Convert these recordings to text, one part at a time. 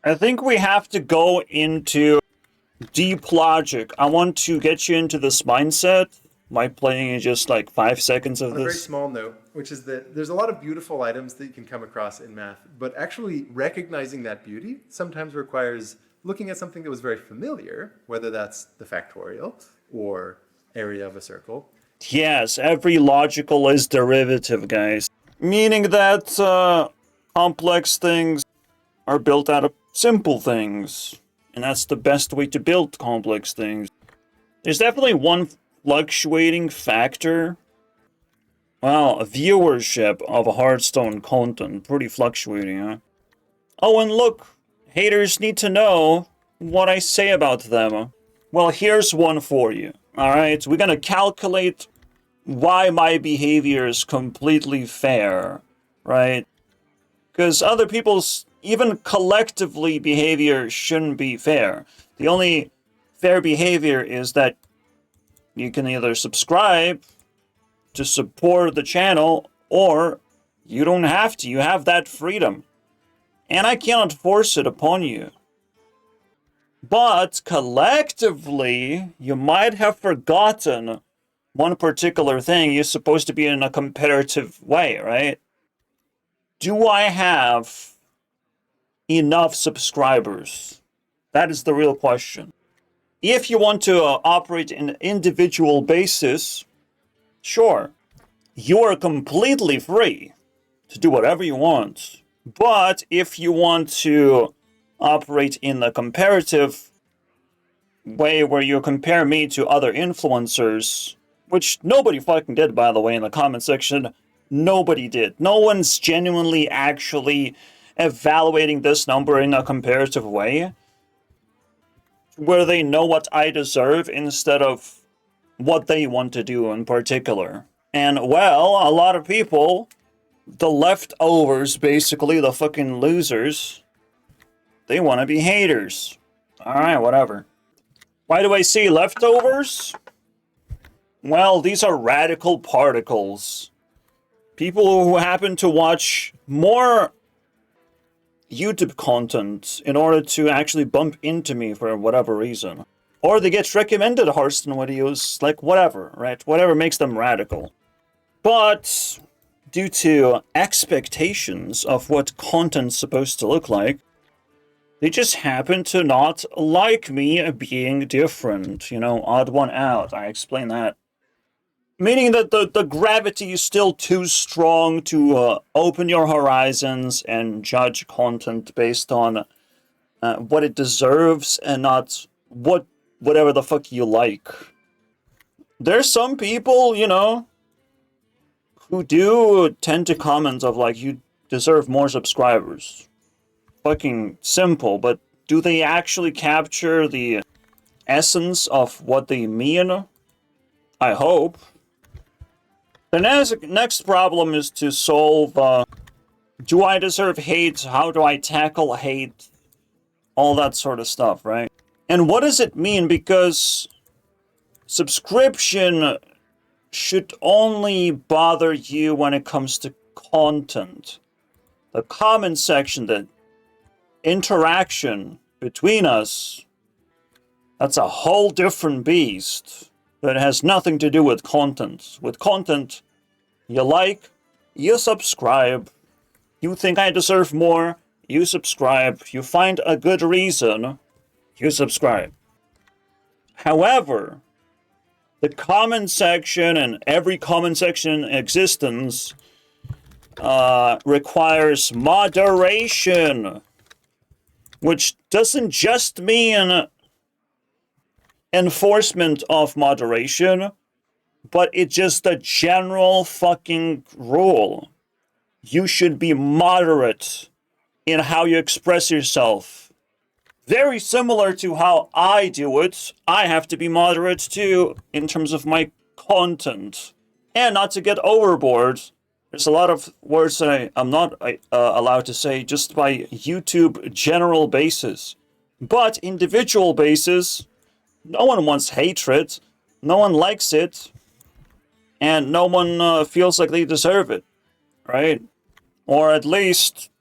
I think we have to go into deep logic. I want to get you into this mindset by playing in just like 5 seconds of On a very this. small note, which is that there's a lot of beautiful items that you can come across in math, but actually recognizing that beauty sometimes requires looking at something that was very familiar, whether that's the factorial or area of a circle. Yes, every logical is derivative, guys. Meaning that complex things are built out of simple things. And that's the best way to build complex things. There's definitely one fluctuating factor. Well, viewership of Hearthstone content. Pretty fluctuating, huh? Oh, and look, haters need to know what I say about them. Well, here's one for you. Alright, we're gonna calculate why my behavior is completely fair, right? Because other people's, even collectively, behavior shouldn't be fair. The only fair behavior is that you can either subscribe to support the channel, or you don't have to. You have that freedom. And I cannot force it upon you. But collectively, you might have forgotten one particular thing. You're supposed to be in a competitive way, right? Do I have enough subscribers? That is the real question. If you want to operate in an individual basis, sure, you are completely free to do whatever you want. But if you want to operate in the comparative way where you compare me to other influencers, which nobody fucking did, by the way, in the comment section, nobody did. No one's genuinely actually evaluating this number in a comparative way, where they know what I deserve instead of what they want to do in particular. And, well, a lot of people, the leftovers, basically, the fucking losers, they want to be haters. Alright, whatever. Why do I say leftovers? Well, these are radical particles. People who happen to watch more YouTube content in order to actually bump into me for whatever reason. Or they get recommended Hearthstone videos, like whatever, right? Whatever makes them radical. But due to expectations of what content's supposed to look like, they just happen to not like me being different. You know, odd one out. I explain that. Meaning that the gravity is still too strong to open your horizons and judge content based on what it deserves and not whatever the fuck you like. There's some people, you know, who do tend to comment of like, you deserve more subscribers. Fucking simple, but do they actually capture the essence of what they mean? I hope. The next problem is to solve, do I deserve hate? How do I tackle hate? All that sort of stuff, right? And what does it mean? Because subscription should only bother you when it comes to content. The comment section, the interaction between us, that's a whole different beast. But it has nothing to do with content. With content, you like, you subscribe. You think I deserve more, you subscribe. You find a good reason, you subscribe. However, the comment section and every comment section in existence requires moderation, which doesn't just mean enforcement of moderation, but it's just a general fucking rule. You should be moderate in how you express yourself. Very similar to how I do it, I have to be moderate too in terms of my content. And not to get overboard, there's a lot of words that I'm not allowed to say just by YouTube general basis. But individual basis, no one wants hatred, no one likes it, and no one feels like they deserve it, right? Or at least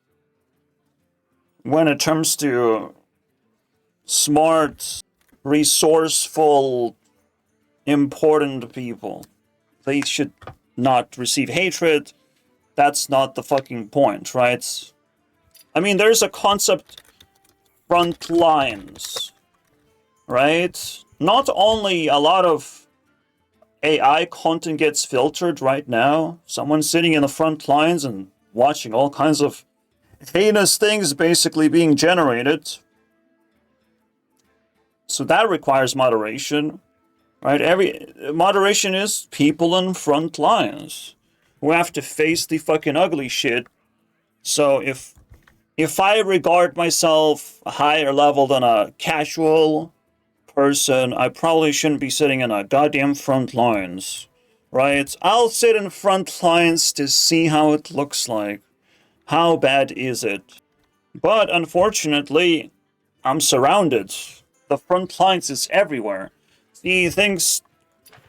when it comes to smart, resourceful, important people. They should not receive hatred. That's not the fucking point, right? I mean, there's a concept, front lines, right? Not only a lot of AI content gets filtered right now, someone sitting in the front lines and watching all kinds of heinous things basically being generated. So that requires moderation, right? Moderation is people in front lines who have to face the fucking ugly shit. So if I regard myself a higher level than a casual person, I probably shouldn't be sitting in a goddamn front lines, right? I'll sit in front lines to see how it looks like. How bad is it? But unfortunately, I'm surrounded. The front lines is everywhere. See, things...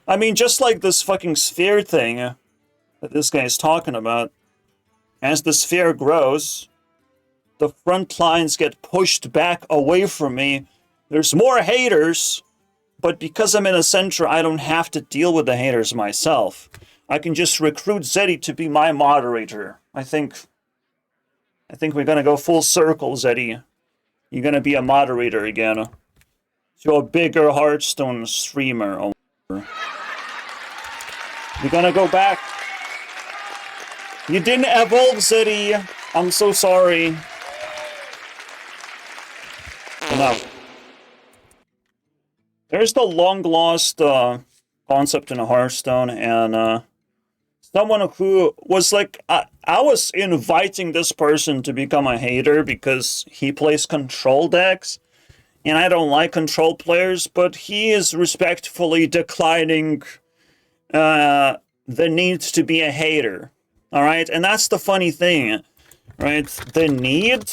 I mean, just like this fucking sphere thing that this guy is talking about, as the sphere grows, the front lines get pushed back away from me. There's more haters, but because I'm in the center, I don't have to deal with the haters myself. I can just recruit Zeddy to be my moderator. I think we're gonna go full circle, Zeddy. You're gonna be a moderator again. You're a bigger Hearthstone streamer. Oh, you're gonna go back. You didn't evolve, Zeddy. I'm so sorry. Enough. There's the long-lost concept in Hearthstone, and someone who was like, I was inviting this person to become a hater because he plays control decks, and I don't like control players, but he is respectfully declining the need to be a hater. Alright? And that's the funny thing, right? The need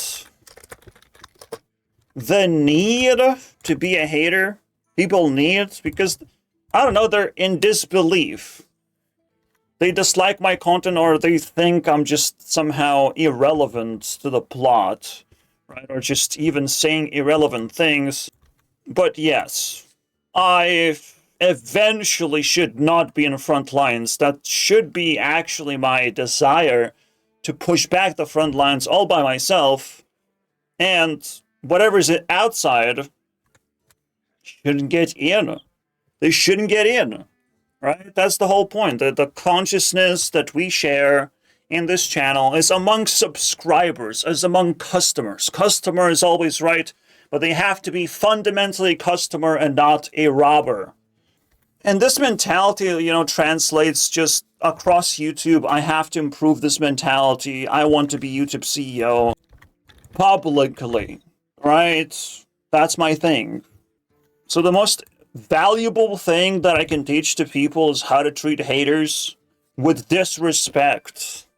to be a hater, people need, because, I don't know, they're in disbelief. They dislike my content, or they think I'm just somehow irrelevant to the plot, right? Or just even saying irrelevant things. But yes, I eventually should not be in front lines. That should be actually my desire, to push back the front lines all by myself, and whatever's outside shouldn't get in. They shouldn't get in, right? That's the whole point. The consciousness that we share in this channel is among subscribers, is among customers. Customer is always right, but they have to be fundamentally customer and not a robber. And this mentality, you know, translates just across YouTube. I have to improve this mentality. I want to be YouTube CEO publicly, right? That's my thing. So the most valuable thing that I can teach to people is how to treat haters with disrespect.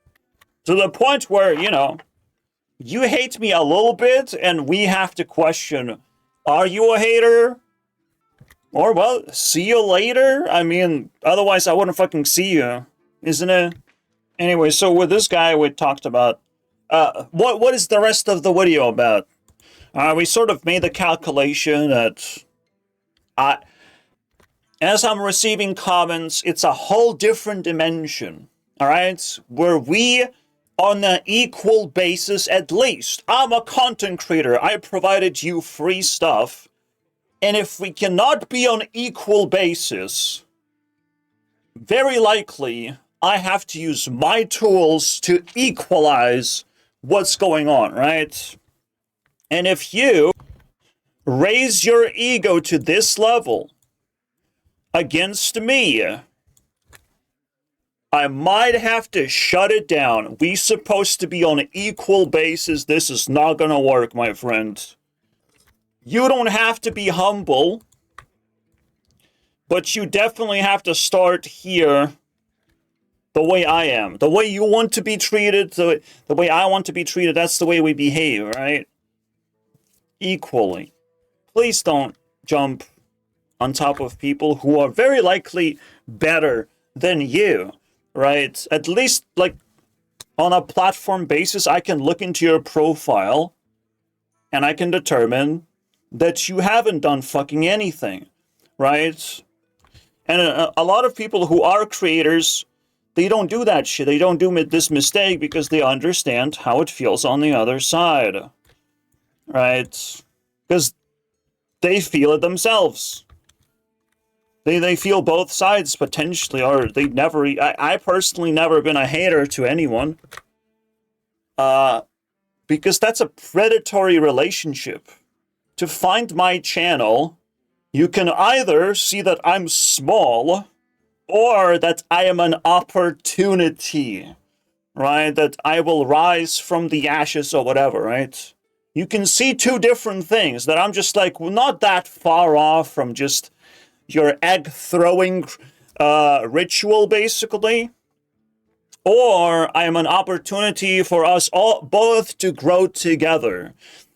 To the point where, you know, you hate me a little bit and we have to question, are you a hater? Or, well, see you later? I mean, otherwise I wouldn't fucking see you, isn't it? Anyway, so with this guy we talked about, what is the rest of the video about? We sort of made the calculation that as I'm receiving comments, it's a whole different dimension, alright? Where we, on an equal basis at least, I'm a content creator, I provided you free stuff, and if we cannot be on equal basis, very likely I have to use my tools to equalize what's going on, right? And if you raise your ego to this level against me, I might have to shut it down. We supposed to be on an equal basis. This is not gonna work, my friend. You don't have to be humble, but you definitely have to start here the way I am. The way you want to be treated, the way I want to be treated, that's the way we behave, right? Equally. Please don't jump on top of people who are very likely better than you, right? At least, like, on a platform basis, I can look into your profile and I can determine that you haven't done fucking anything, right? And a lot of people who are creators, they don't do that shit. They don't do this mistake because they understand how it feels on the other side, right? Because they feel it themselves. They feel both sides potentially, or they never. I personally never been a hater to anyone, because that's a predatory relationship. To find my channel, you can either see that I'm small, or that I am an opportunity, right? That I will rise from the ashes or whatever, right? You can see two different things, that I'm just like not that far off from just your egg throwing ritual, basically. Or I am an opportunity for us all both to grow together,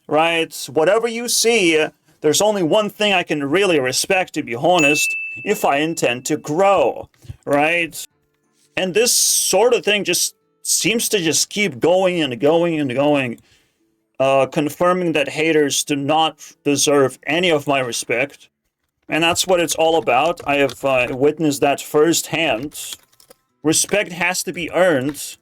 right? Whatever you see, there's only one thing I can really respect, to be honest, if I intend to grow, right? And this sort of thing just seems to just keep going and going and going, confirming that haters do not deserve any of my respect. And that's what it's all about. I have witnessed that firsthand. Respect has to be earned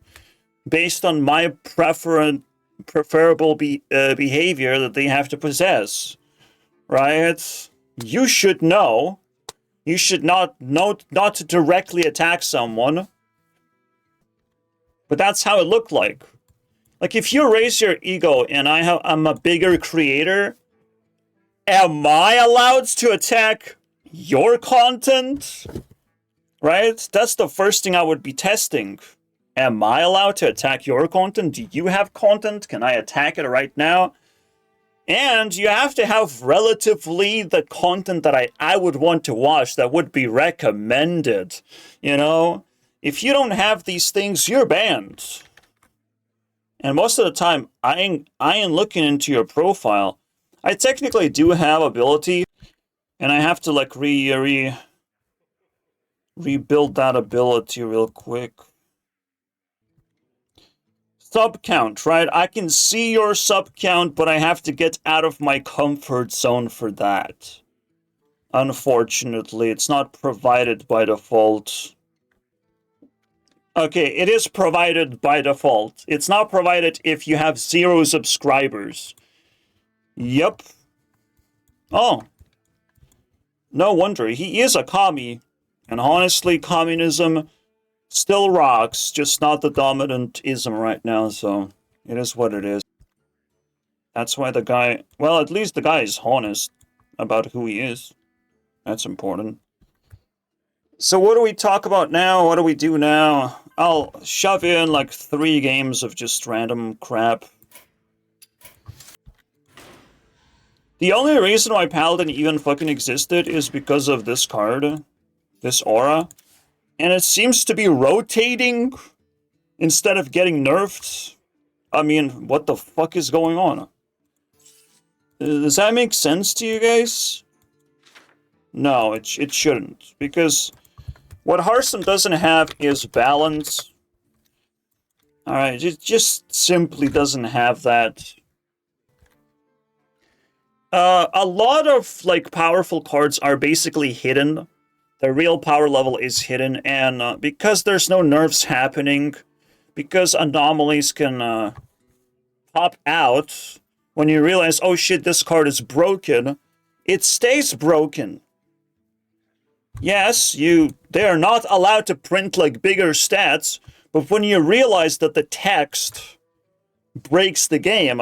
based on my preferable behavior that they have to possess, right? You should know. You should not to directly attack someone. But that's how it looked like. Like, if you raise your ego and I'm a bigger creator, am I allowed to attack your content? Right? That's the first thing I would be testing. Am I allowed to attack your content? Do you have content? Can I attack it right now? And you have to have relatively the content that I would want to watch, that would be recommended. You know? If you don't have these things, you're banned. And most of the time, I ain't looking into your profile. I technically do have ability, and I have to like rebuild that ability real quick. Sub count, right? I can see your sub count, but I have to get out of my comfort zone for that. Unfortunately, it's not provided by default. Okay, it is provided by default. It's not provided if you have 0 subscribers. Yep. Oh. No wonder. He is a commie. And honestly, communism still rocks, just not the dominant ism right now, so it is what it is. That's why the guy... Well, at least the guy is honest about who he is. That's important. So what do we talk about now? What do we do now? I'll shove in like 3 games of just random crap. The only reason why Paladin even fucking existed is because of this card. This aura. And it seems to be rotating instead of getting nerfed. I mean, what the fuck is going on? Does that make sense to you guys? No, it shouldn't. Because what Hearthstone doesn't have is balance. Alright, it just simply doesn't have that. A lot of, like, powerful cards are basically hidden. The real power level is hidden, and because there's no nerfs happening, because anomalies can pop out, when you realize, oh shit, this card is broken, it stays broken. Yes, they are not allowed to print like bigger stats, but when you realize that the text breaks the game,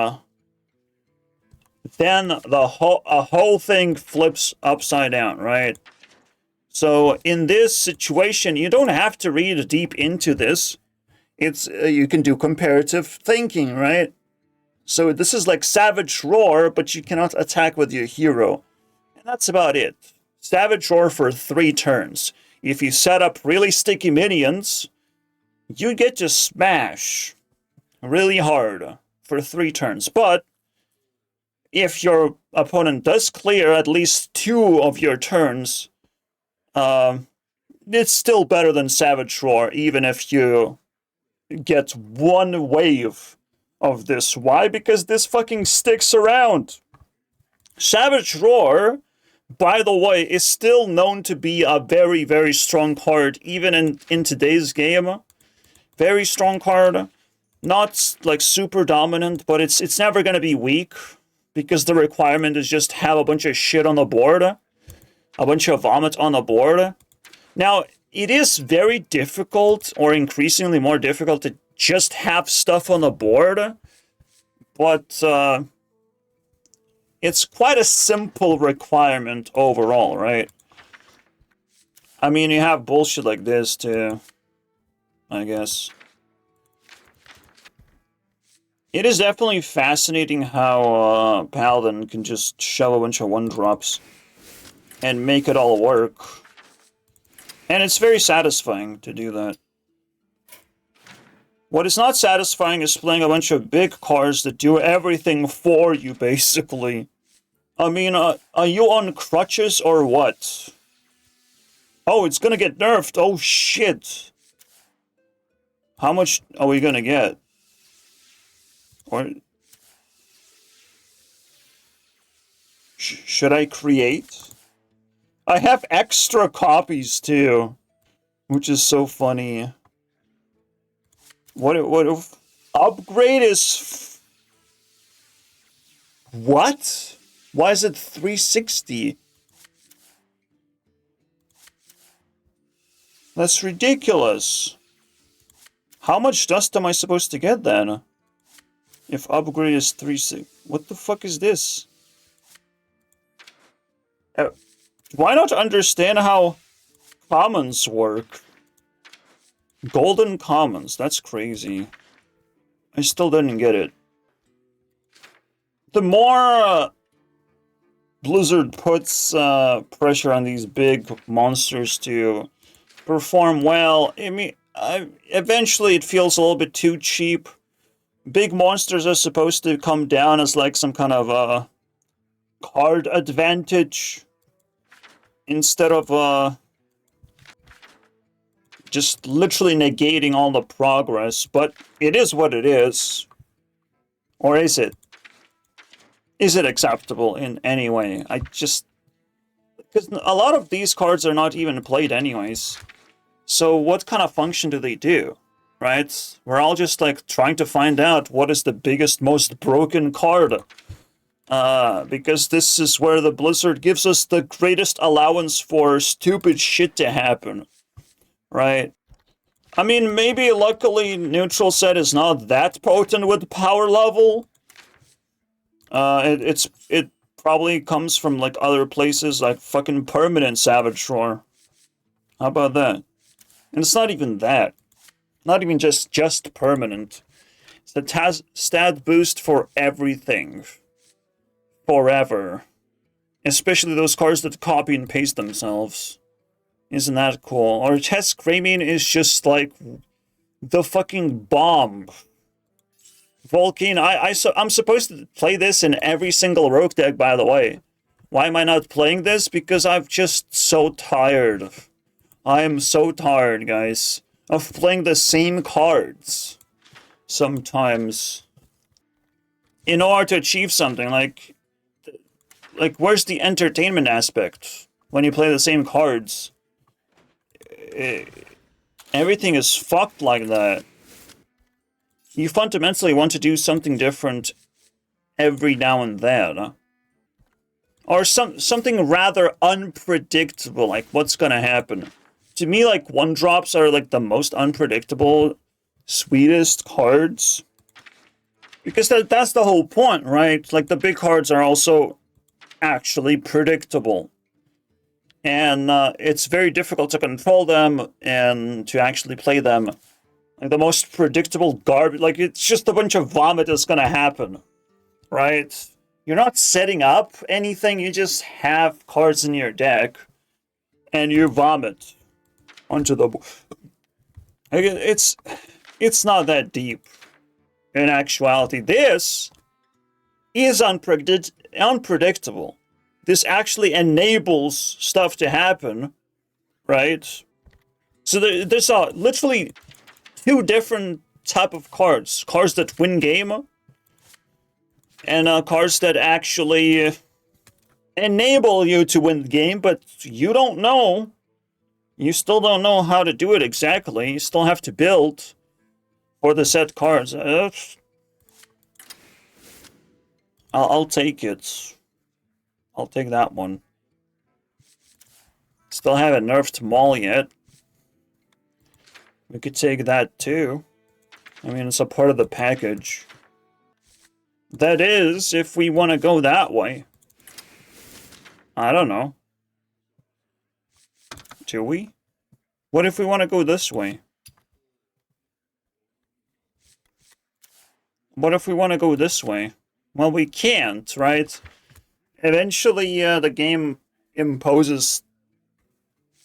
then a whole thing flips upside down, right? So in this situation, you don't have to read deep into this. It's you can do comparative thinking, right? So this is like Savage Roar, but you cannot attack with your hero. And that's about it. Savage Roar for 3 turns. If you set up really sticky minions, you get to smash really hard for 3 turns. But if your opponent does clear at least 2 of your turns, it's still better than Savage Roar, even if you get 1 wave of this. Why? Because this fucking sticks around. Savage Roar, by the way, is still known to be a very, very strong card, even in today's game. Very strong card. Not like super dominant, but it's never gonna be weak, because the requirement is just have a bunch of shit on the board. A bunch of vomit on the board. Now, it is very difficult, or increasingly more difficult, to just have stuff on the board, but it's quite a simple requirement overall, right? I mean, you have bullshit like this too, I guess. It is definitely fascinating how Paladin can just shove a bunch of 1-drops and make it all work. And it's very satisfying to do that. What is not satisfying is playing a bunch of big cards that do everything for you, basically. I mean, are you on crutches or what? Oh, it's gonna get nerfed. Oh, shit. How much are we gonna get? Or... should I create? I have extra copies, too. Which is so funny. What if... upgrade is... what? Why is it 360? That's ridiculous. How much dust am I supposed to get then? If upgrade is 360... what the fuck is this? Why not understand how commons work? Golden commons, that's crazy. I still didn't get it. The more Blizzard puts pressure on these big monsters to perform well, I mean, eventually it feels a little bit too cheap. Big monsters are supposed to come down as like some kind of card advantage, instead of just literally negating all the progress. But it is what it is. Or is it? Is it acceptable in any way? I just... because a lot of these cards are not even played anyways. So what kind of function do they do? Right? We're all just like trying to find out what is the biggest, most broken card. Because this is where the Blizzard gives us the greatest allowance for stupid shit to happen. Right? I mean, maybe luckily neutral set is not that potent with power level. It probably comes from like other places, like fucking permanent Savage Roar. How about that? And it's not even that. Not even just permanent. It has stat boost for everything. Forever. Especially those cards that copy and paste themselves. Isn't that cool? Or Test Grameen is just like the fucking bomb. Volcano, I'm supposed to play this in every single rogue deck, by the way. Why am I not playing this? Because I'm just so tired. I am so tired, guys, of playing the same cards. Sometimes. In order to achieve something, like where's the entertainment aspect when you play the same cards? Everything is fucked like that. You fundamentally want to do something different every now and then. Or something rather unpredictable, like what's gonna happen. To me, like, 1-drops are like the most unpredictable, sweetest cards. Because that's the whole point, right? Like, the big cards are also actually predictable. And it's very difficult to control them and to actually play them. Like, the most predictable garbage, like, it's just a bunch of vomit that's gonna happen, right? You're not setting up anything, you just have cards in your deck, and you vomit onto the board. It's not that deep, in actuality. This is unpredictable. This actually enables stuff to happen, right? So there's literally two different type of cards. Cards that win game, and cards that actually enable you to win the game, but you don't know. You still don't know how to do it exactly. You still have to build for the set cards. I'll take it. I'll take that one. Still haven't nerfed Maul yet. We could take that too. I mean, it's a part of the package. That is, if we want to go that way. I don't know. Do we? What if we want to go this way? What if we want to go this way? Well, we can't, right? Eventually, the game imposes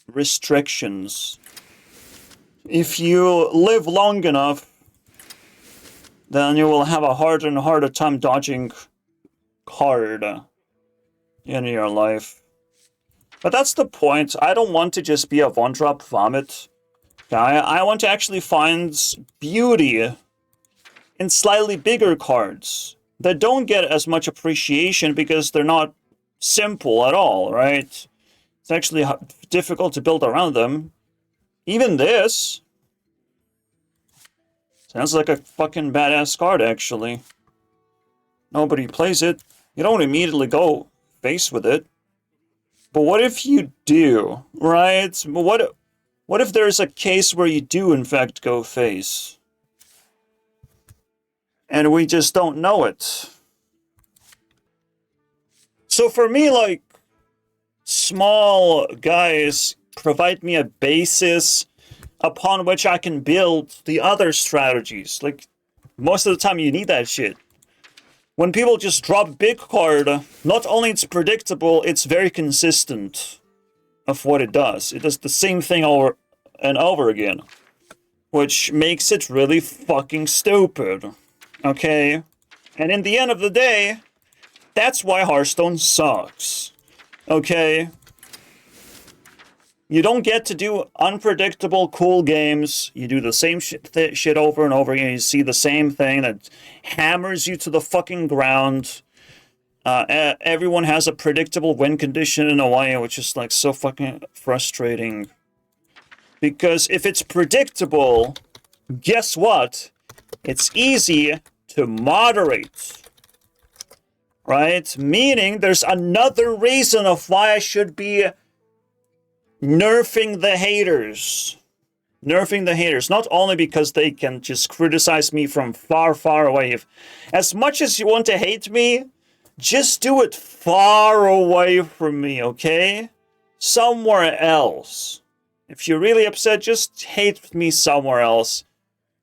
restrictions. If you live long enough, then you will have a harder and harder time dodging card in your life. But that's the point. I don't want to just be a one-drop vomit guy. I want to actually find beauty in slightly bigger cards that don't get as much appreciation because they're not simple at all, right? It's actually difficult to build around them. Even this sounds like a fucking badass card, actually. Nobody plays it. You don't immediately go face with it. But what if you do, right? What if there's a case where you do, in fact, go face? And we just don't know it. So for me, like, small guys provide me a basis upon which I can build the other strategies. Like, most of the time you need that shit. When people just drop big card, not only it's predictable, it's very consistent of what it does. It does the same thing over and over again, which makes it really fucking stupid. Okay? And in the end of the day, that's why Hearthstone sucks. Okay? You don't get to do unpredictable, cool games. You do the same shit over and over again. You see the same thing that hammers you to the fucking ground. Everyone has a predictable win condition in a way, which is like so fucking frustrating. Because if it's predictable, guess what? It's easy to moderate. Right? Meaning there's another reason of why I should be nerfing the haters. Nerfing the haters. Not only because they can just criticize me from far, far away. As much as you want to hate me, just do it far away from me, okay? Somewhere else. If you're really upset, just hate me somewhere else.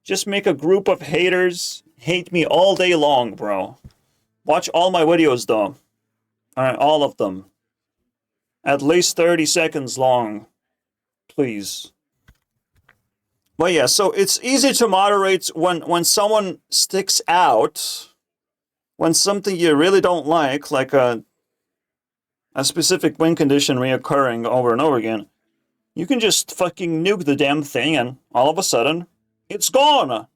Just make a group of haters hate me all day long, bro. Watch all my videos, though. Alright, all of them. At least 30 seconds long. Please. But yeah, so it's easy to moderate when someone sticks out. When something you really don't like a specific win condition reoccurring over and over again, you can just fucking nuke the damn thing and all of a sudden, it's gone.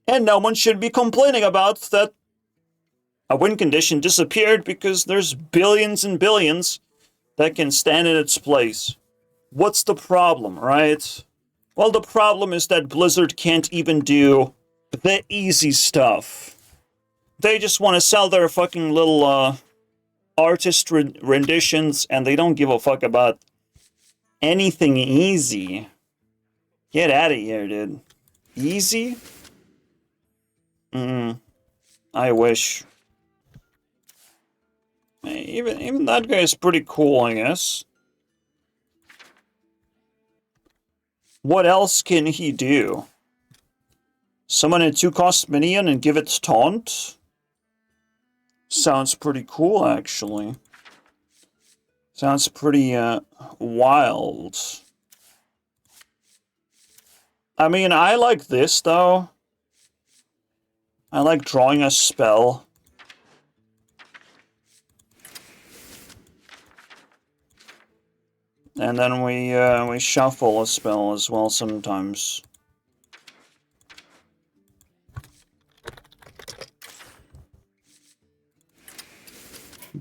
And no one should be complaining about that a win condition disappeared because there's billions and billions that can stand in its place. What's the problem, right? Well, the problem is that Blizzard can't even do the easy stuff. They just want to sell their fucking little artist renditions, and they don't give a fuck about anything easy. Get out of here, dude. Easy? I wish. Even that guy is pretty cool, I guess. What else can he do? Summon a 2-cost minion and give it taunt? Sounds pretty cool, actually. Sounds pretty, wild. I mean, I like this, though. I like drawing a spell. And then we shuffle a spell as well sometimes.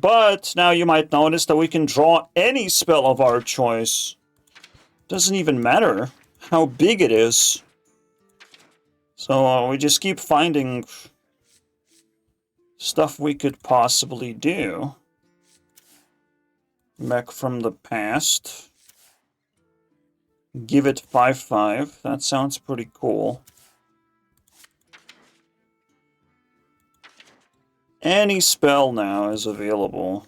But now you might notice that we can draw any spell of our choice. Doesn't even matter how big it is. So we just keep finding stuff we could possibly do. Mech from the past. Give it 5/5. That sounds pretty cool. Any spell now is available.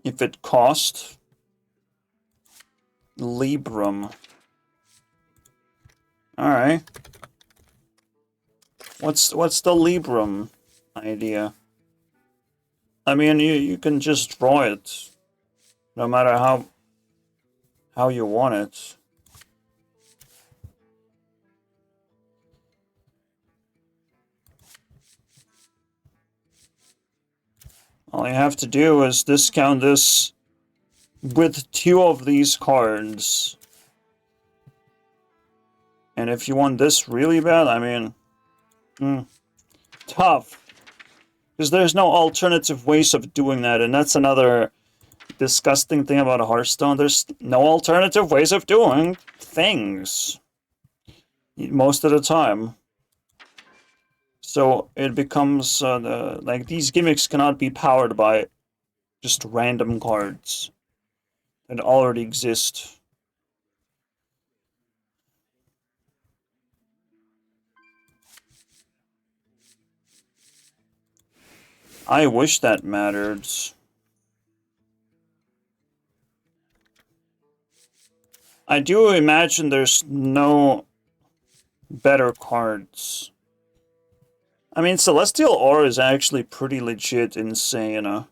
If it cost Librum. Alright. What's the Librum idea? I mean, you can just draw it. No matter how you want it. All you have to do is discount this with 2 of these cards. And if you want this really bad, I mean, tough. Because there's no alternative ways of doing that, and that's another disgusting thing about Hearthstone. There's no alternative ways of doing things. Most of the time. So it becomes, like, these gimmicks cannot be powered by just random cards that already exist. I wish that mattered. I do imagine there's no better cards. I mean, Celestial Aura is actually pretty legit insane.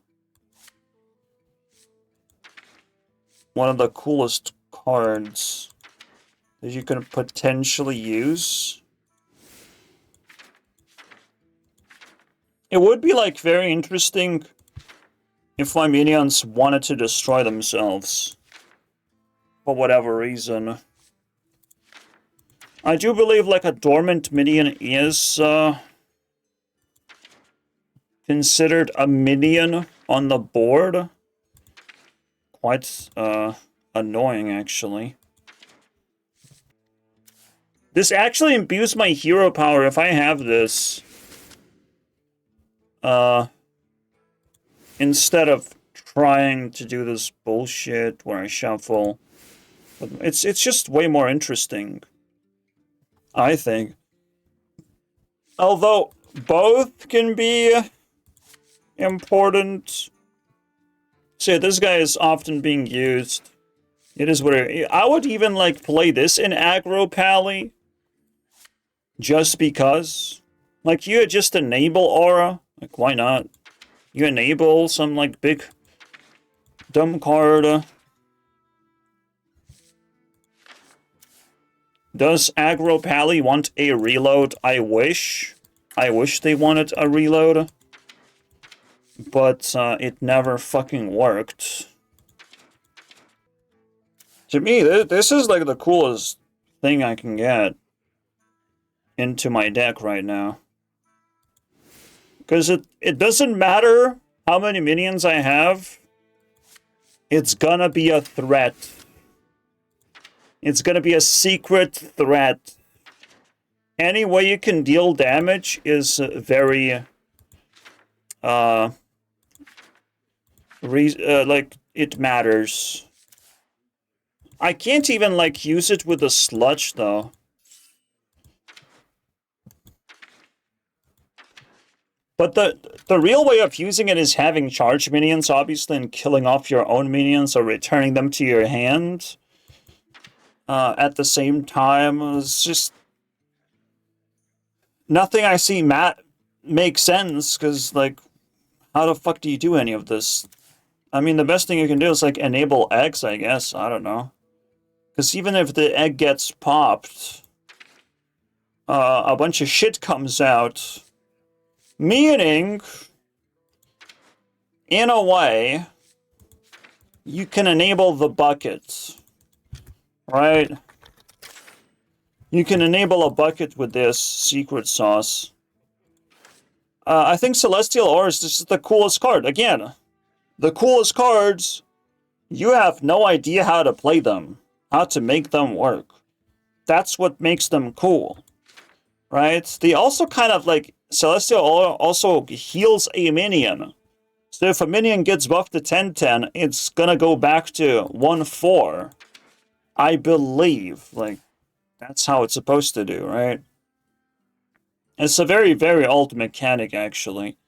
One of the coolest cards that you can potentially use. It would be, like, very interesting if my minions wanted to destroy themselves. For whatever reason. I do believe, like, a dormant minion is, considered a minion on the board. Quite, annoying, actually. This actually imbues my hero power if I have this. Instead of trying to do this bullshit where I shuffle. But it's just way more interesting, I think. Although both can be important. So this guy is often being used. It is what I would even, like, play this in aggro pally. Just because. Like, you just enable aura. Like, why not? You enable some, like, big dumb card. Does aggro pally want a reload? I wish. I wish they wanted a reload. But it never fucking worked. To me, this is, like, the coolest thing I can get into my deck right now. Because it doesn't matter how many minions I have. It's gonna be a threat. It's gonna be a secret threat. Any way you can deal damage is very... like, it matters. I can't even, like, use it with a sludge, though. But the real way of using it is having charge minions, obviously, and killing off your own minions or returning them to your hand. At the same time, it's just... Nothing I see makes sense, because, like, how the fuck do you do any of this? I mean, the best thing you can do is, like, enable eggs, I guess. I don't know. Because even if the egg gets popped, a bunch of shit comes out. Meaning, in a way, you can enable the bucket. Right? You can enable a bucket with this secret sauce. I think Celestial Ores is just the coolest card. Again, the coolest cards, you have no idea how to play them, how to make them work. That's what makes them cool, right? They also kind of like, Celestial Ore also heals a minion. So if a minion gets buffed to 10-10, it's gonna go back to 1-4. I believe. Like, that's how it's supposed to do, right? It's a very, very old mechanic, actually.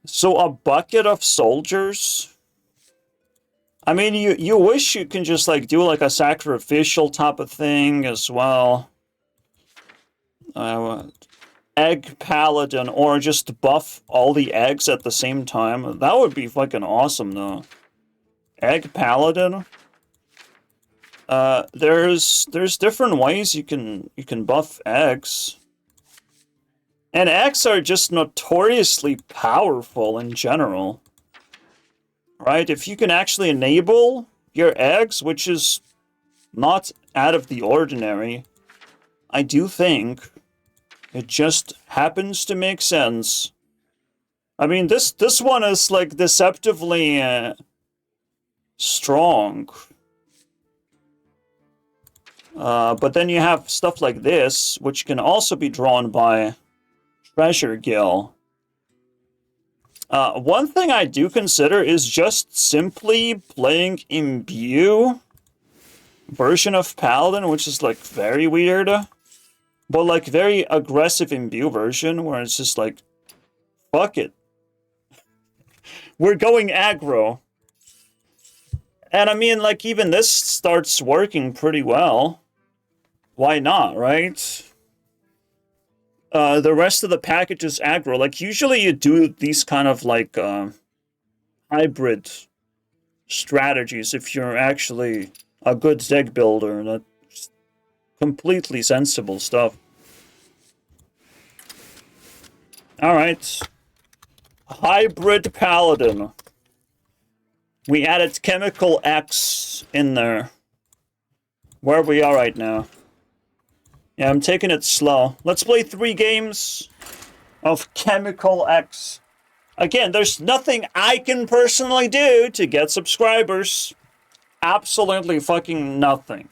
So a bucket of soldiers? I mean, you wish you can just, like, do, like, a sacrificial type of thing as well. Egg Paladin, or just buff all the eggs at the same time. That would be fucking awesome, though. Egg Paladin? There's different ways you can buff eggs. And eggs are just notoriously powerful in general. Right? If you can actually enable your eggs, which is not out of the ordinary, I do think it just happens to make sense. I mean, this one is, like, deceptively strong. But then you have stuff like this, which can also be drawn by Treasure Gill. One thing I do consider is just simply playing Imbue version of Paladin, which is, like, very weird. But, like, very aggressive Imbue version, where it's just like, fuck it. We're going aggro. And I mean, like, even this starts working pretty well. Why not, right? The rest of the package is aggro. Like, usually you do these kind of, like, hybrid strategies if you're actually a good deck builder. That's completely sensible stuff. Alright. Hybrid Paladin. We added Chemical X in there. Where we are right now. Yeah, I'm taking it slow. Let's play 3 games of Chemical X. Again, there's nothing I can personally do to get subscribers. Absolutely fucking nothing.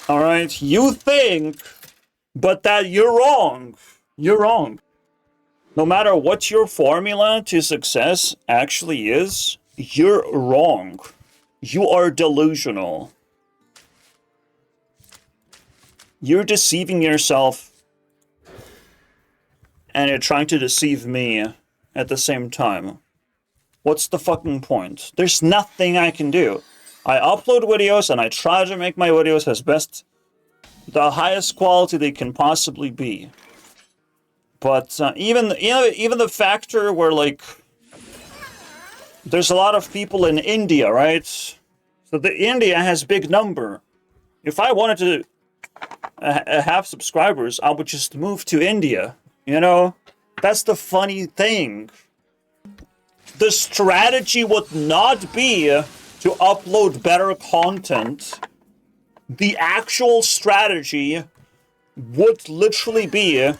Alright? You think, but that you're wrong. You're wrong. No matter what your formula to success actually is, you're wrong. You are delusional. You're deceiving yourself, and you're trying to deceive me at the same time. What's the fucking point? There's nothing I can do. I upload videos, and I try to make my videos as best, the highest quality they can possibly be. But even the factor where, like, there's a lot of people in India, right? So India has big number. If I wanted to have subscribers, I would just move to India, you know? That's the funny thing. The strategy would not be to upload better content. The actual strategy would literally be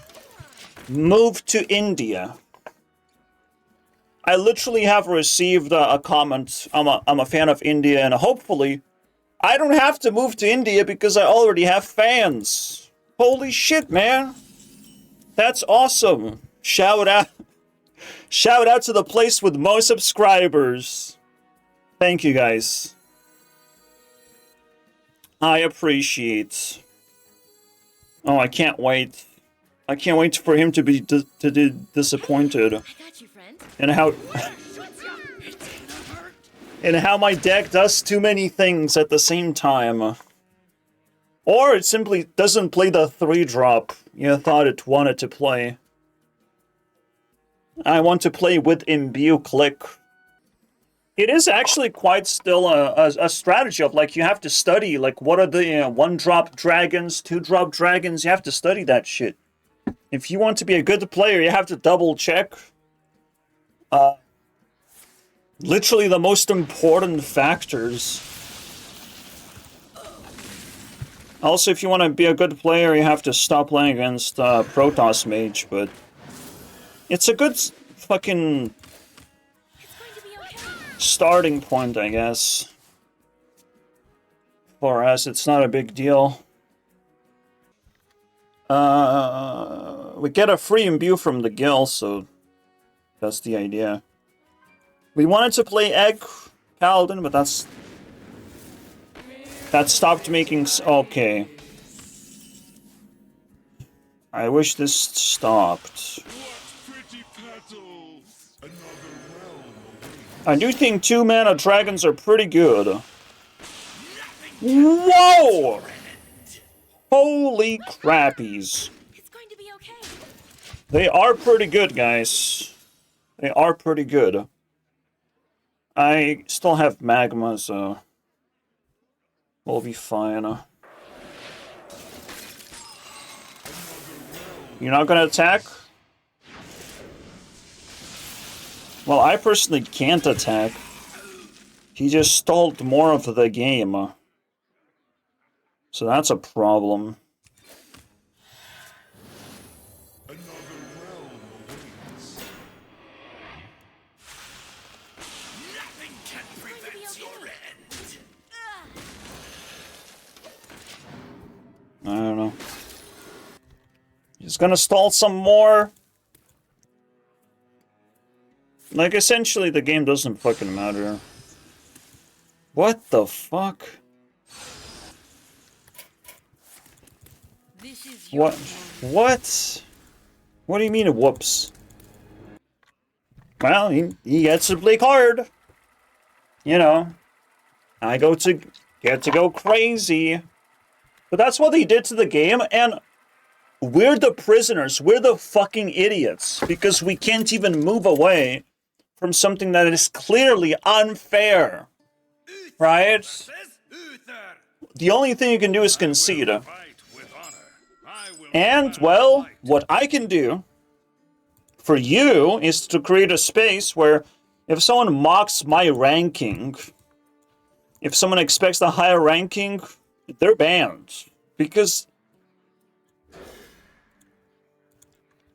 move to India. I literally have received a comment. I'm a fan of India, and hopefully I don't have to move to India because I already have fans. Holy shit, man. That's awesome. Shout out to the place with most subscribers. Thank you, guys. I appreciate. Oh, I can't wait. I can't wait for him to be disappointed. I got you, friend. And how and how my deck does too many things at the same time. Or it simply doesn't play the 3-drop you thought it wanted to play. I want to play with Imbue Click. It is actually quite still a strategy of, like, you have to study, like, what are the 1-drop dragons, 2-drop dragons, you have to study that shit. If you want to be a good player, you have to double check. Literally the most important factors. Also, if you want to be a good player, you have to stop playing against Protoss Mage, but It's a good fucking starting point, I guess. For us, it's not a big deal. We get a free imbue from the guild, so that's the idea. We wanted to play Egg Paladin, but that stopped making okay. I wish this stopped. I do think 2-mana dragons are pretty good. Whoa! Holy crappies. It's going to be okay. They are pretty good, guys. They are pretty good. I still have magma, so we'll be fine. You're not gonna attack? Well, I personally can't attack. He just stalled more of the game. So that's a problem. Nothing can prevent your end. I don't know. He's gonna stall some more. Like, essentially, the game doesn't fucking matter. What the fuck? This is your What? What? What do you mean, whoops? Well, he gets to play card. You know. I get to go crazy. But that's what he did to the game, and we're the prisoners. We're the fucking idiots. Because we can't even move away from something that is clearly unfair. Right? The only thing you can do is concede. And, well, what I can do for you is to create a space where if someone mocks my ranking, if someone expects a higher ranking, they're banned. Because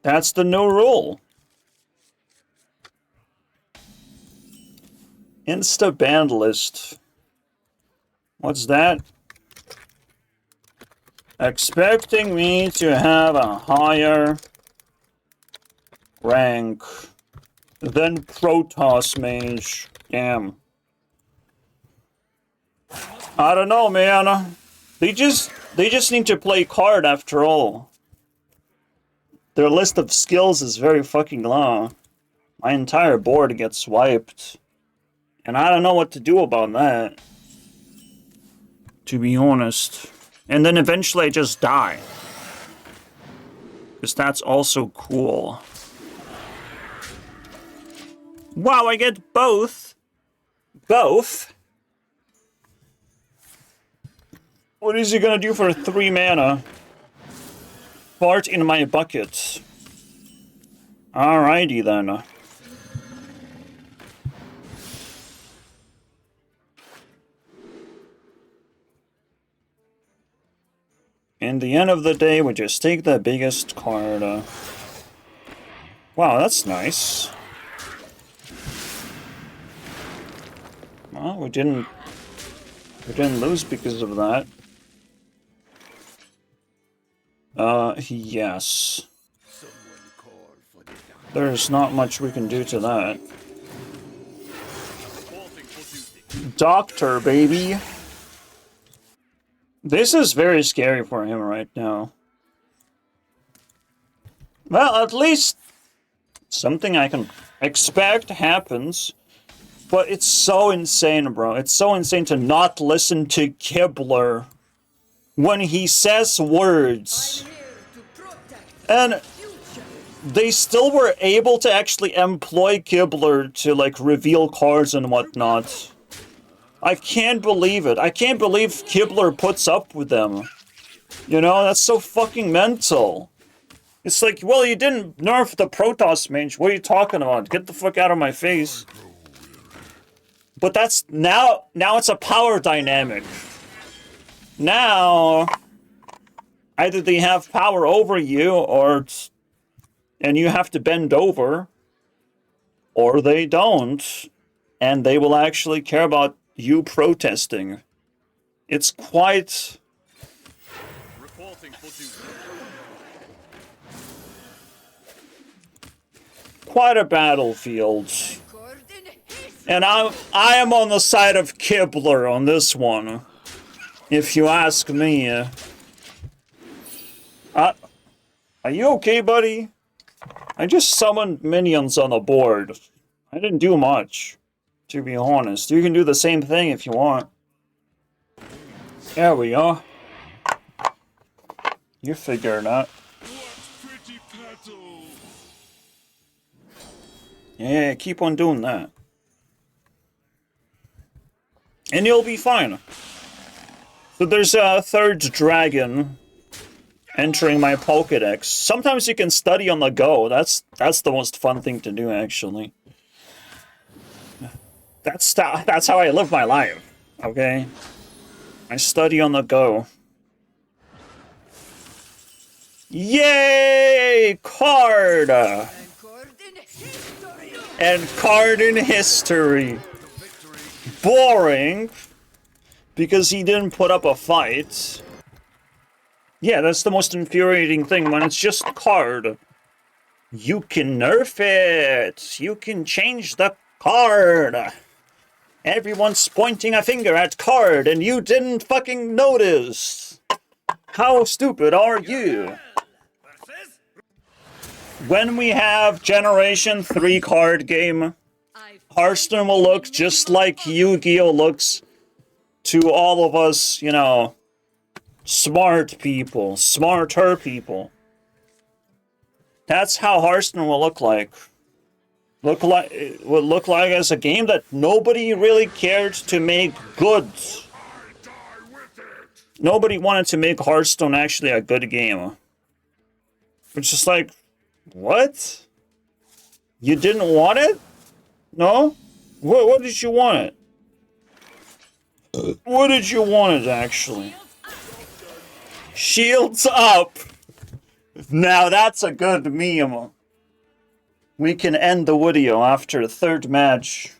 that's the new rule. Insta banned list. What's that? Expecting me to have a higher rank than Protoss Mage. Damn. I don't know, man. They just need to play card after all. Their list of skills is very fucking long. My entire board gets wiped. And I don't know what to do about that. To be honest. And then eventually I just die. Because that's also cool. Wow, I get both. Both? What is he gonna do for 3 mana? Fart in my bucket. Alrighty then. In the end of the day, we just take the biggest card. Wow, that's nice. Well, we didn't lose because of that. Yes. There's not much we can do to that. Doctor, baby. This is very scary for him right now. Well, at least something I can expect happens. But it's so insane, bro. It's so insane to not listen to Kibler when he says words. And they still were able to actually employ Kibler to, like, reveal cards and whatnot. I can't believe it. I can't believe Kibler puts up with them. You know, that's so fucking mental. It's like, well, you didn't nerf the Protoss Mage. What are you talking about? Get the fuck out of my face. But that's now it's a power dynamic. Now, either they have power over you, or and you have to bend over, or they don't, and they will actually care about you protesting. It's quite... quite a battlefield. And I am on the side of Kibler on this one, if you ask me. Are you okay, buddy? I just summoned minions on the board. I didn't do much, to be honest. You can do the same thing if you want. There we go. You're figuring out. Yeah, keep on doing that. And you'll be fine. So there's a third dragon entering my Pokédex. Sometimes you can study on the go. That's the most fun thing to do, actually. That's how I live my life, okay? I study on the go. Yay! Card! And card in history. Boring. Because he didn't put up a fight. Yeah, that's the most infuriating thing when it's just card. You can nerf it. You can change the card. Everyone's pointing a finger at card and you didn't fucking notice. How stupid are you? When we have Generation 3 card game, Hearthstone will look just like Yu-Gi-Oh! Looks to all of us, you know, smart people, smarter people. That's how Hearthstone will look like. It would look like as a game that nobody really cared to make good. Nobody wanted to make Hearthstone actually a good game. It's just like, what? You didn't want it? No? What did you want it? What did you want it, actually? Shields up! Now that's a good meme. We can end the video after the third match.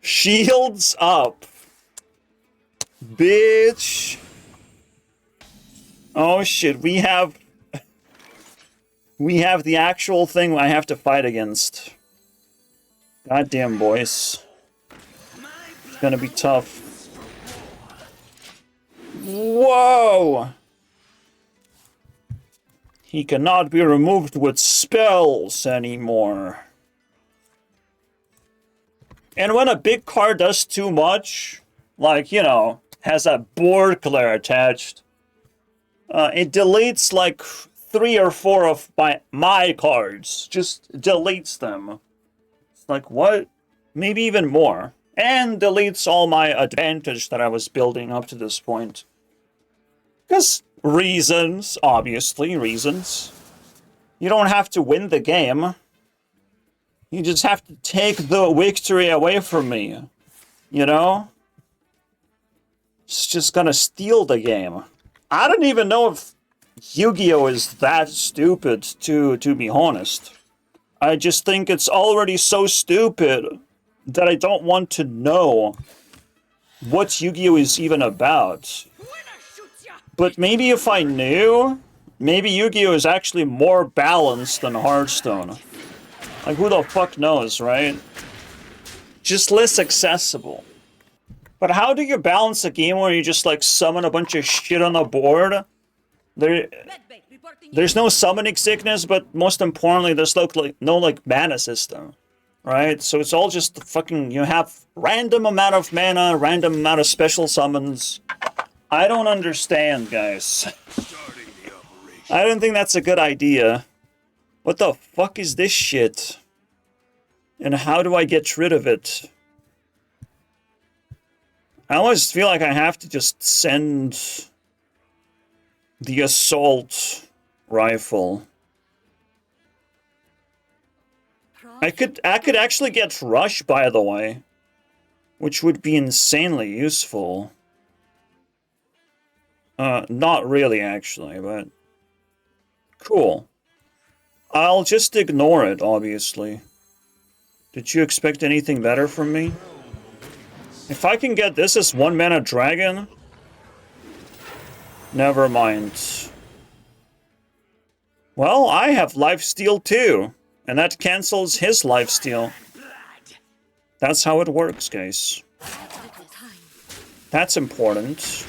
Shields up. Bitch. Oh shit, we have the actual thing I have to fight against. Goddamn, boys. It's gonna be tough. Whoa! He cannot be removed with spells anymore. And when a big card does too much, like, you know, has a board clear attached, it deletes like 3 or 4 of my cards. Just deletes them. It's like, what? Maybe even more. And deletes all my advantage that I was building up to this point. Because reasons, obviously, reasons. You don't have to win the game. You just have to take the victory away from me. You know? It's just gonna steal the game. I don't even know if Yu-Gi-Oh! Is that stupid, to be honest. I just think it's already so stupid that I don't want to know what Yu-Gi-Oh! Is even about. But maybe if I knew, maybe Yu-Gi-Oh! Is actually more balanced than Hearthstone. Like, who the fuck knows, right? Just less accessible. But how do you balance a game where you just, like, summon a bunch of shit on the board? There's no summoning sickness, but most importantly, there's no mana system. Right? So it's all just fucking, you have random amount of mana, random amount of special summons. I don't understand, guys. I don't think that's a good idea. What the fuck is this shit? And how do I get rid of it? I always feel like I have to just send the assault rifle. I could actually get Rush, by the way, which would be insanely useful. Not really, actually, but cool. I'll just ignore it, obviously. Did you expect anything better from me? If I can get this as 1-mana dragon... Never mind. Well, I have lifesteal too. And that cancels his lifesteal. That's how it works, guys. That's important.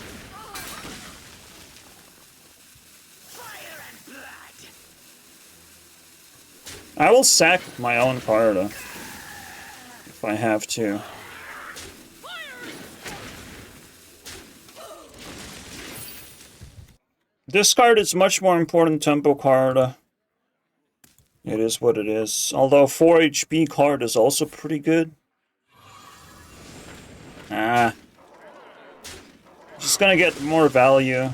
I will sack my own card if I have to. This card is much more important tempo card. It is what it is. Although 4 HP card is also pretty good. Just gonna get more value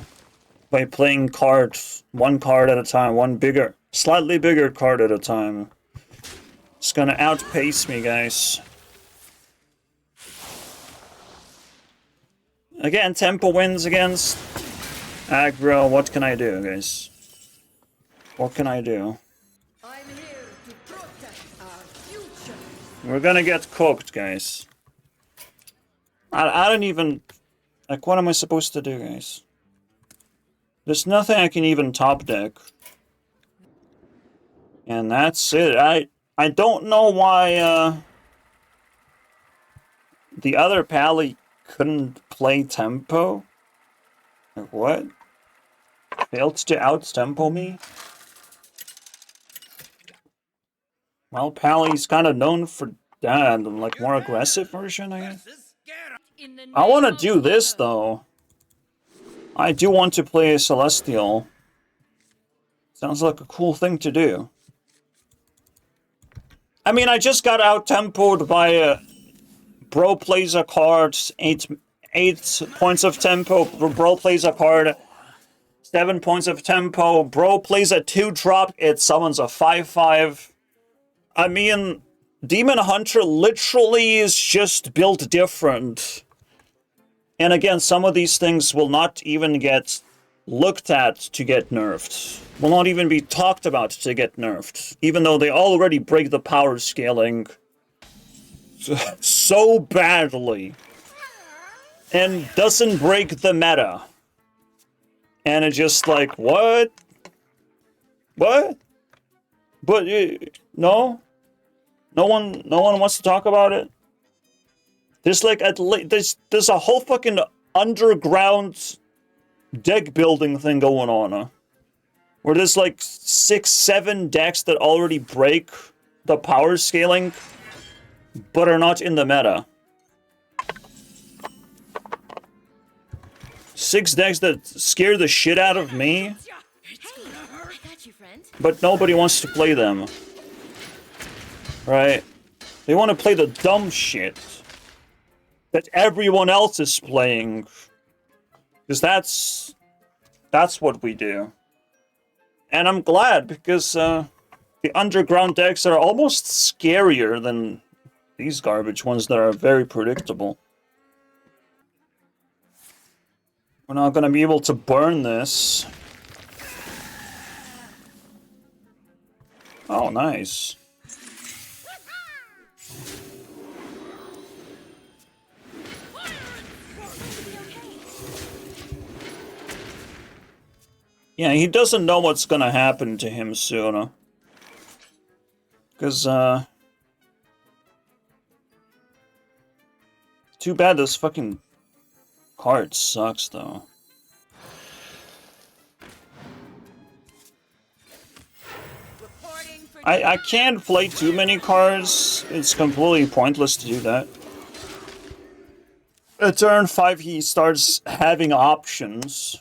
by playing cards, one card at a time, one bigger, slightly bigger card at a time. It's gonna outpace me, guys. Again, tempo wins against aggro. What can I do, guys? What can I do? I'm here to protect our future. We're gonna get cooked, guys. I don't even... Like, what am I supposed to do, guys? There's nothing I can even top deck. And that's it. I don't know why, the other pally couldn't play tempo. Like, what? Failed to out-tempo me? Well, Pally's kind of known for that, like, more aggressive version, I guess. I want to do this, though. I do want to play a Celestial. Sounds like a cool thing to do. I mean, I just got out-tempoed by Bro plays a card, 8 points of tempo, Bro plays a card, 7 points of tempo, Bro plays a 2-drop, it summons a 5/5. I mean, Demon Hunter literally is just built different. And again, some of these things will not even get looked at to get nerfed. Will not even be talked about to get nerfed. Even though they already break the power scaling so badly. And doesn't break the meta. And it's just like, what? What? But, no? No one wants to talk about it? There's like, there's a whole fucking underground deck building thing going on, where there's like 6-7 decks that already break the power scaling, but are not in the meta. 6 decks that scare the shit out of me, but nobody wants to play them. Right? They want to play the dumb shit that everyone else is playing. Because that's what we do. And I'm glad, because the underground decks are almost scarier than these garbage ones that are very predictable. We're not going to be able to burn this. Oh, nice. Yeah, he doesn't know what's gonna happen to him soon. Because, too bad this fucking card sucks, though. I can't play too many cards. It's completely pointless to do that. At turn 5, he starts having options.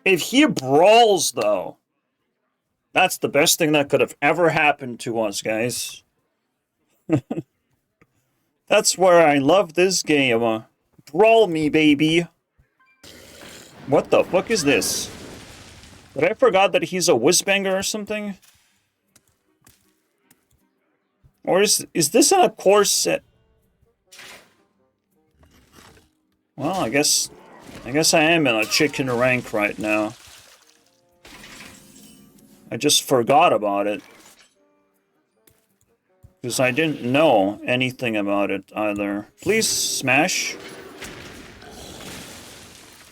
If he brawls, though, that's the best thing that could have ever happened to us, guys. That's where I love this game. Brawl me, baby. What the fuck is this? Did I forgot that he's a whizbanger or something? Or is this in a core set? Well, I guess I am in a chicken rank right now. I just forgot about it. Because I didn't know anything about it either. Please smash.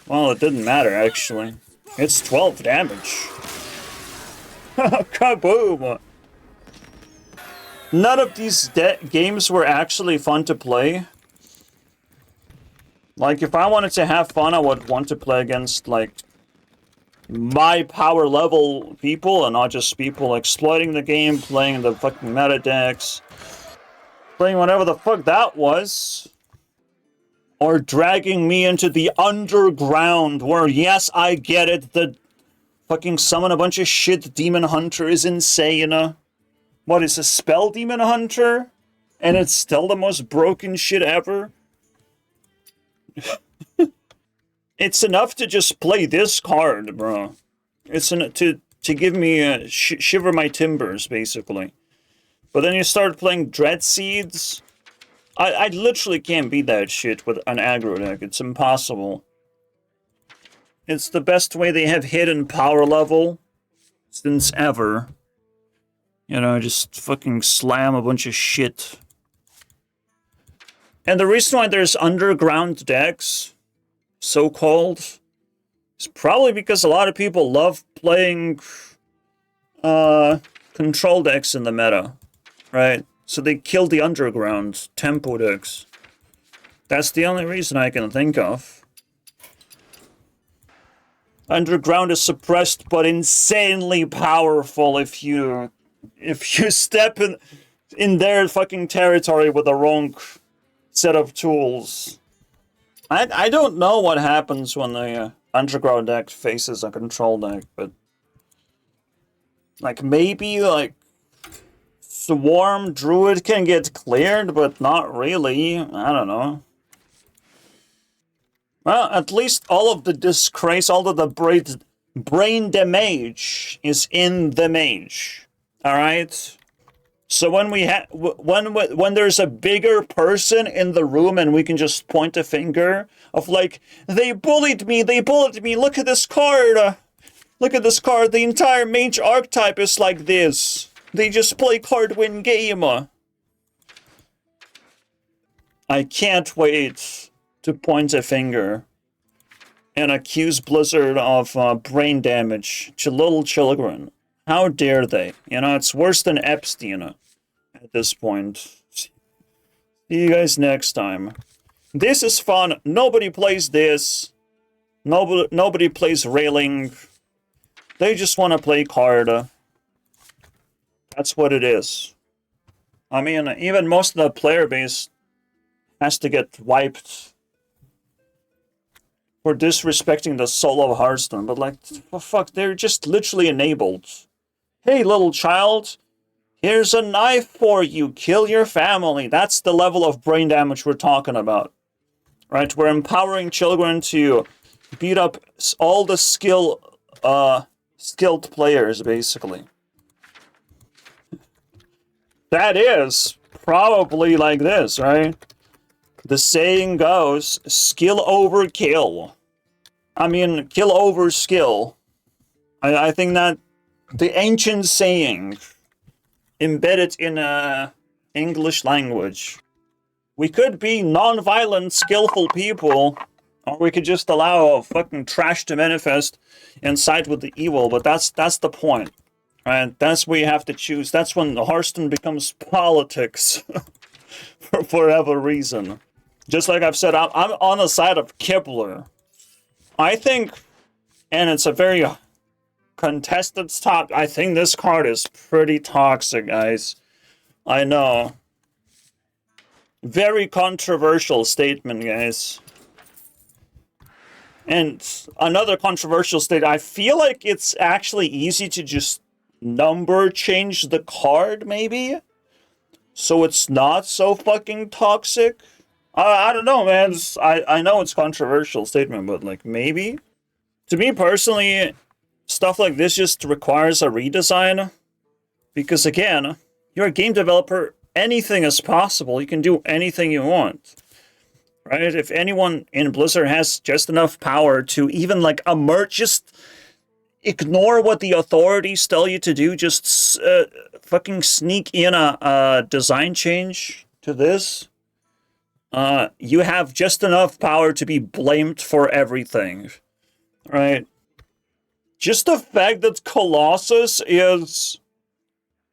Well, it didn't matter, actually. It's 12 damage. Kaboom! None of these games were actually fun to play. Like, if I wanted to have fun, I would want to play against, like, my power level people, and not just people exploiting the game, playing the fucking meta decks, playing whatever the fuck that was. Or dragging me into the underground, where, yes, I get it, the fucking summon a bunch of shit demon hunter is insane. What is a spell demon hunter? And it's still the most broken shit ever? It's enough to just play this card, bro. It's to give me shiver my timbers, basically. But then you start playing Dread Seeds. I literally can't beat that shit with an aggro deck. It's impossible. It's the best way they have hidden power level since ever. You know, just fucking slam a bunch of shit. And the reason why there's underground decks, so-called, is probably because a lot of people love playing control decks in the meta, right? So they killed the underground tempo decks. That's the only reason I can think of. Underground is suppressed, but insanely powerful if you step in their fucking territory with the wrong set of tools. I don't know what happens when the underground deck faces a control deck, but like maybe like Swarm Druid can get cleared, but not really. I don't know. Well, at least all of the disgrace, all of the brain damage is in the mage. All right. So when when there's a bigger person in the room and we can just point a finger of like, they bullied me, look at this card, the entire mage archetype is like this. They just play card win game. I can't wait to point a finger and accuse Blizzard of brain damage to little children. How dare they? You know, it's worse than Epstein at this point. See you guys next time. This is fun. Nobody plays this. Nobody plays railing. They just want to play card. That's what it is. I mean, even most of the player base has to get wiped for disrespecting the soul of Hearthstone. But like, oh, fuck, they're just literally enabled. Hey, little child, here's a knife for you. Kill your family. That's the level of brain damage we're talking about. Right? We're empowering children to beat up all the skilled players, basically. That is probably like this, right? The saying goes, skill over kill. I mean, kill over skill. I think that the ancient saying embedded in English language. We could be non-violent, skillful people, or we could just allow fucking trash to manifest and side with the evil, but that's the point. Right? That's where you have to choose. That's when the Hearthstone becomes politics for whatever reason. Just like I've said, I'm on the side of Kibler. I think, and it's a very contested topic, I think this card is pretty toxic, guys. I know. Very controversial statement, guys. And another controversial statement, I feel like it's actually easy to just number change the card, maybe? So it's not so fucking toxic? I don't know, man. I know it's a controversial statement, but like, maybe? To me personally, stuff like this just requires a redesign. Because again, you're a game developer, anything is possible. You can do anything you want. Right? If anyone in Blizzard has just enough power to even like just ignore what the authorities tell you to do, just fucking sneak in a design change to this, you have just enough power to be blamed for everything, right? Just the fact that Colossus is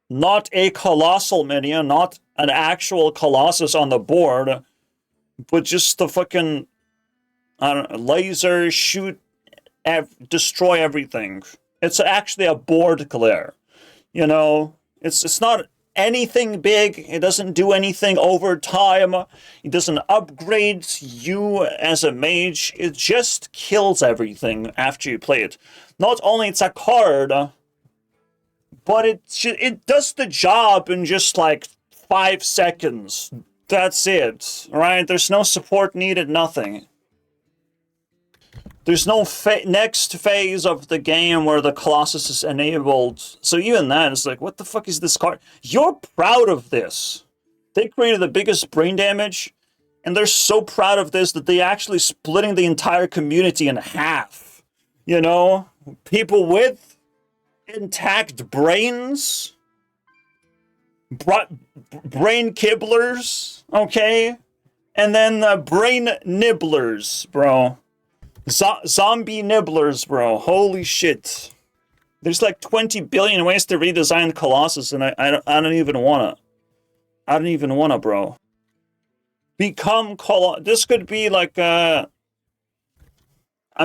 not a colossal minion, not an actual Colossus on the board, but just the fucking, I don't know, laser, shoot, destroy everything. It's actually a board glare, you know? It's not anything big. It doesn't do anything over time. It doesn't upgrade you as a mage. It just kills everything after you play it. Not only it's a card, but it does the job in just like 5 seconds. That's it, right? There's no support needed, nothing. There's no next phase of the game where the Colossus is enabled. So even then, it's like, what the fuck is this card? You're proud of this. They created the biggest brain damage, and they're so proud of this that they actually splitting the entire community in half. You know? People with intact brains, brain kibblers, okay? And then brain nibblers, bro. Zombie nibblers, bro. Holy shit. There's like 20 billion ways to redesign Colossus, and I don't even wanna. I don't even wanna, bro. Become Colossus. This could be like I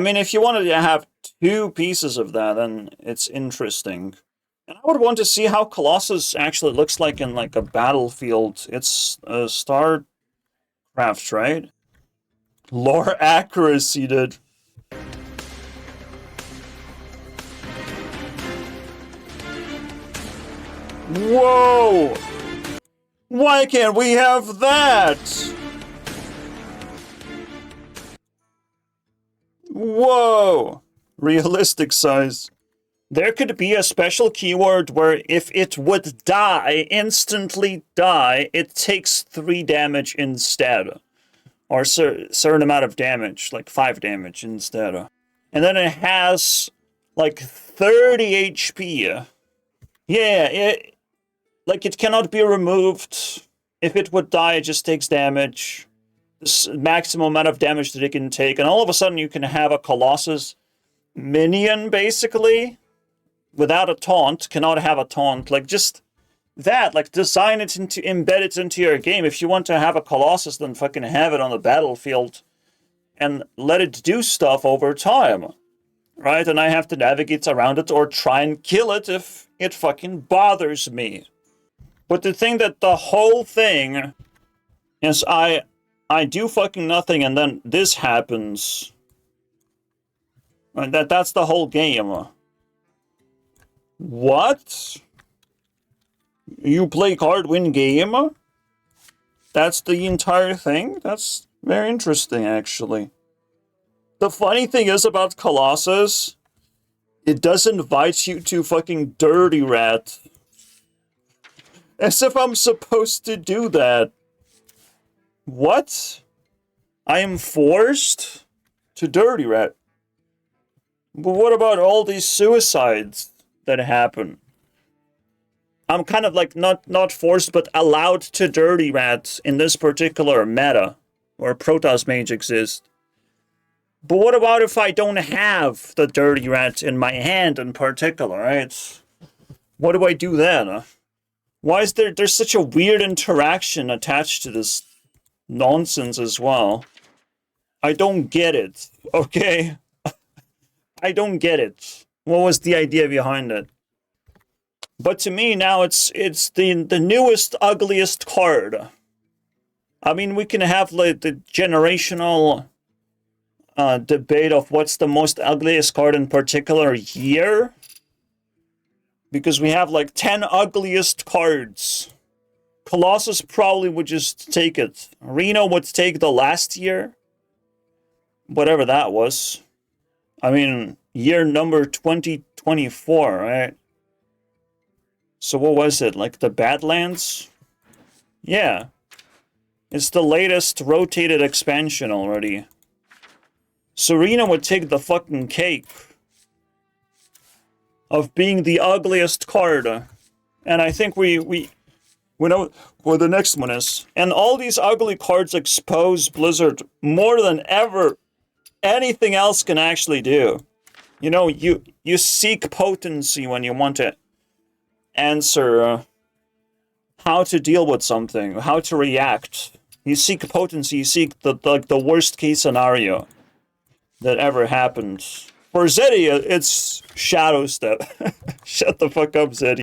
mean, if you wanted to have 2 pieces of that, then it's interesting. And I would want to see how Colossus actually looks like in like a battlefield. It's StarCraft, right? Lore accuracy, dude. Whoa! Why can't we have that? Whoa! Realistic size. There could be a special keyword where if it would die, instantly die, it takes 3 damage instead. Or a certain amount of damage, like 5 damage instead. And then it has like 30 HP. Yeah, it cannot be removed. If it would die, it just takes damage. This maximum amount of damage that it can take. And all of a sudden you can have a Colossus minion, basically. Without a taunt. Cannot have a taunt. Like, just that. Like, design it into, embed it into your game. If you want to have a Colossus, then fucking have it on the battlefield. And let it do stuff over time. Right? And I have to navigate around it or try and kill it if it fucking bothers me. But the thing that the whole thing is I do fucking nothing and then this happens. And that's the whole game. What? You play card, win game? That's the entire thing? That's very interesting, actually. The funny thing is about Colossus, it does invite you to fucking Dirty Rat. As if I'm supposed to do that. What? I am forced to Dirty Rat. But what about all these suicides that happen? I'm kind of like not forced, but allowed to Dirty Rat in this particular meta, where Protoss Mage exists. But what about if I don't have the Dirty Rat in my hand in particular, right? What do I do then? Why is there's such a weird interaction attached to this nonsense as well? I don't get it, okay? I don't get it. What was the idea behind it? But to me now it's the newest, ugliest card. I mean, we can have like the generational debate of what's the most ugliest card in particular year. Because we have like 10 ugliest cards. Colossus probably would just take it. Reno would take the last year. Whatever that was. I mean, year number 2024, right? So what was it? Like the Badlands? Yeah. It's the latest rotated expansion already. Serena would take the fucking cake. of being the ugliest card. And I think we know what the next one is. And all these ugly cards expose Blizzard more than ever anything else can actually do. You know, you seek potency when you want to answer how to deal with something, how to react. You seek potency, you seek the worst case scenario that ever happened. For Zeddy, it's Shadow Step. Shut the fuck up, Zeddy.